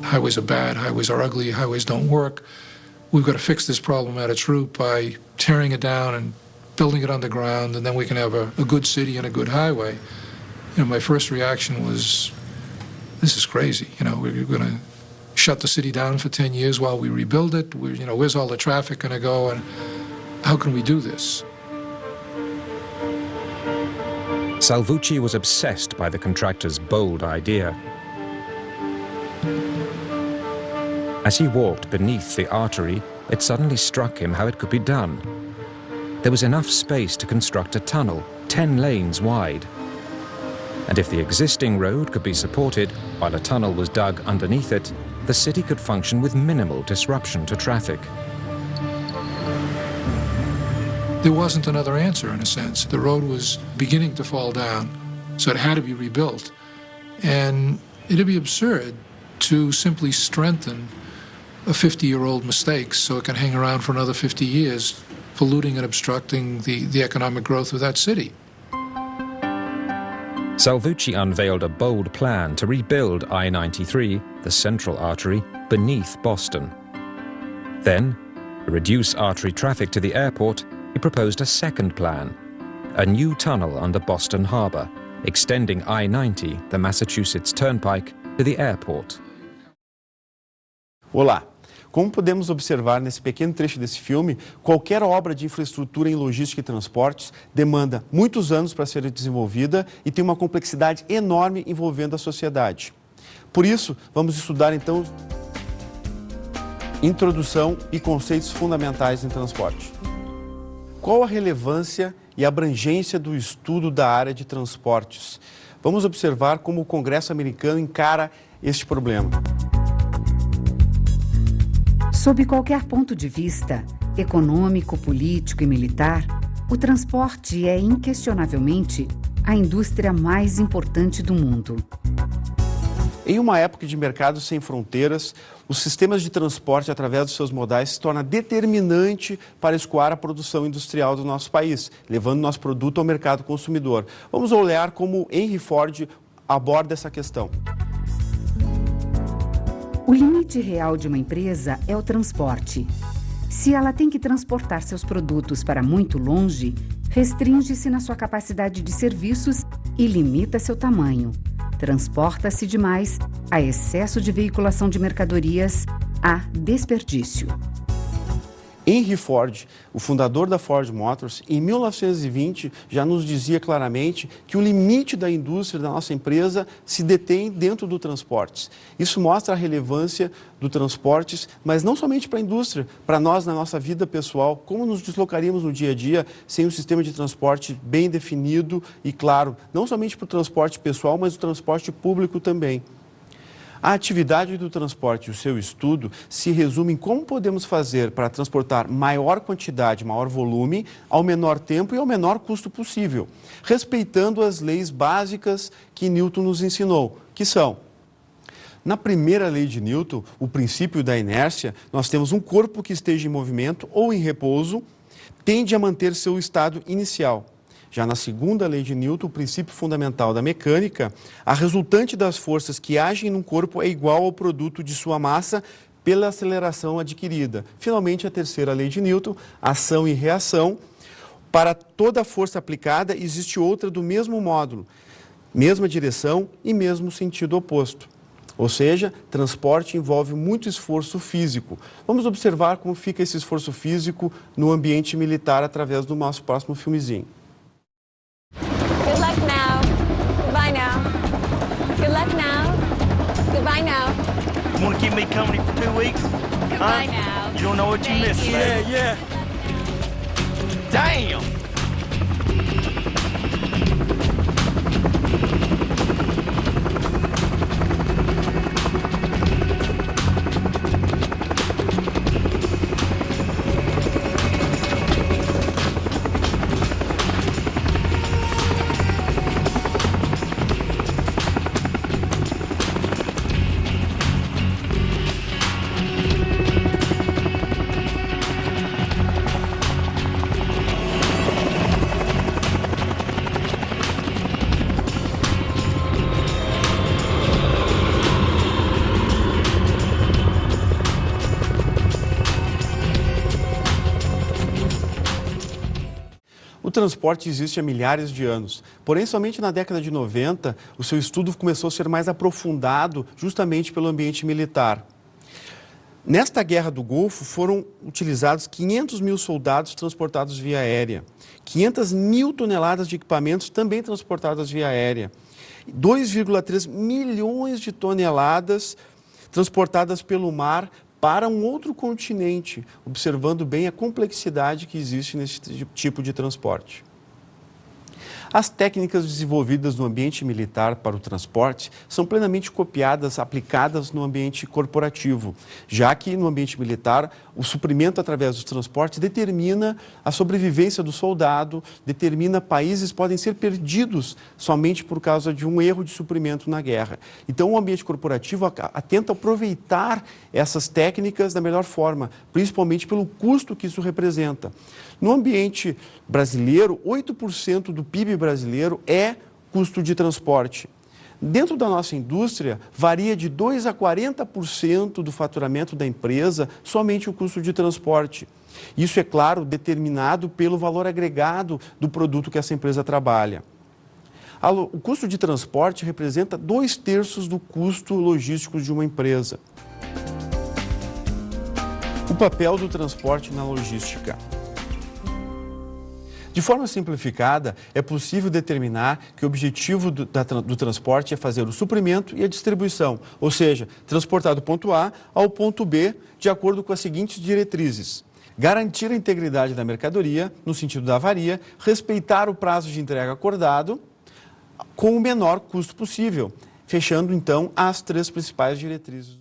highways are bad, highways are ugly, highways don't work. We've got to fix this problem at its root by tearing it down and building it underground, and then we can have a good city and a good highway. You know, my first reaction was, this is crazy. You know, we're going to shut the city down for 10 years while we rebuild it. You know, where's all the traffic going to go, and how can we do this? Salvucci was obsessed by the contractor's bold idea. As he walked beneath the artery, it suddenly struck him how it could be done. There was enough space to construct a tunnel, 10 lanes wide. And if the existing road could be supported while a tunnel was dug underneath it, the city could function with minimal disruption to traffic. There wasn't another answer, in a sense. The road was beginning to fall down, so it had to be rebuilt. And it'd be absurd to simply strengthen a 50-year-old mistake so it can hang around for another 50 years, polluting and obstructing the economic growth of that city. Salvucci unveiled a bold plan to rebuild I-93, the central artery, beneath Boston. Then, to reduce artery traffic to the airport, he proposed a second plan, a new tunnel under Boston Harbor, extending I-90, the Massachusetts Turnpike, to the airport. Olá! Como podemos observar nesse pequeno trecho desse filme, qualquer obra de infraestrutura em logística e transportes demanda muitos anos para ser desenvolvida e tem uma complexidade enorme envolvendo a sociedade. Por isso, vamos estudar então introdução e conceitos fundamentais em transporte. Qual a relevância e abrangência do estudo da área de transportes? Vamos observar como o Congresso americano encara este problema. Sob qualquer ponto de vista, econômico, político e militar, o transporte é inquestionavelmente a indústria mais importante do mundo. Em uma época de mercado sem fronteiras, os sistemas de transporte através dos seus modais se torna determinante para escoar a produção industrial do nosso país, levando nosso produto ao mercado consumidor. Vamos olhar como Henry Ford aborda essa questão. O limite real de uma empresa é o transporte. Se ela tem que transportar seus produtos para muito longe, restringe-se na sua capacidade de serviços e limita seu tamanho. Transporta-se demais, há excesso de veiculação de mercadorias, há desperdício. Henry Ford, o fundador da Ford Motors, em 1920 já nos dizia claramente que o limite da indústria da nossa empresa se detém dentro do transportes. Isso mostra a relevância do transportes, mas não somente para a indústria, para nós na nossa vida pessoal, como nos deslocaríamos no dia a dia sem um sistema de transporte bem definido e claro, não somente para o transporte pessoal, mas o transporte público também. A atividade do transporte e o seu estudo se resume em como podemos fazer para transportar maior quantidade, maior volume, ao menor tempo e ao menor custo possível, respeitando as leis básicas que Newton nos ensinou, que são: na primeira lei de Newton, o princípio da inércia, nós temos um corpo que esteja em movimento ou em repouso, tende a manter seu estado inicial. Já na segunda lei de Newton, o princípio fundamental da mecânica, a resultante das forças que agem num corpo é igual ao produto de sua massa pela aceleração adquirida. Finalmente, a terceira lei de Newton, ação e reação. Para toda força aplicada, existe outra do mesmo módulo, mesma direção e mesmo sentido oposto. Ou seja, transporte envolve muito esforço físico. Vamos observar como fica esse esforço físico no ambiente militar através do nosso próximo filmezinho. Good luck now. Goodbye now. Good luck now. Goodbye now. You want to keep me company for 2 weeks? Goodbye now. You don't know what you missed, man. Yeah. Damn! O transporte existe há milhares de anos, porém somente na década de 90 o seu estudo começou a ser mais aprofundado justamente pelo ambiente militar. Nesta Guerra do Golfo foram utilizados 500 mil soldados transportados via aérea, 500 mil toneladas de equipamentos também transportadas via aérea, 2,3 milhões de toneladas transportadas pelo mar para um outro continente, observando bem a complexidade que existe nesse tipo de transporte. As técnicas desenvolvidas no ambiente militar para o transporte são plenamente copiadas, aplicadas no ambiente corporativo, já que no ambiente militar o suprimento através dos transportes determina a sobrevivência do soldado, determina países podem ser perdidos somente por causa de um erro de suprimento na guerra. Então o ambiente corporativo tenta aproveitar essas técnicas da melhor forma, principalmente pelo custo que isso representa. No ambiente brasileiro, 8% do PIB brasileiro é custo de transporte. Dentro da nossa indústria, varia de 2% a 40% do faturamento da empresa somente o custo de transporte. Isso, é claro, determinado pelo valor agregado do produto que essa empresa trabalha. O custo de transporte representa 2/3 do custo logístico de uma empresa. O papel do transporte na logística. De forma simplificada, é possível determinar que o objetivo do transporte é fazer o suprimento e a distribuição, ou seja, transportar do ponto A ao ponto B de acordo com as seguintes diretrizes: garantir a integridade da mercadoria, no sentido da avaria, respeitar o prazo de entrega acordado com o menor custo possível, fechando então as 3 principais diretrizes.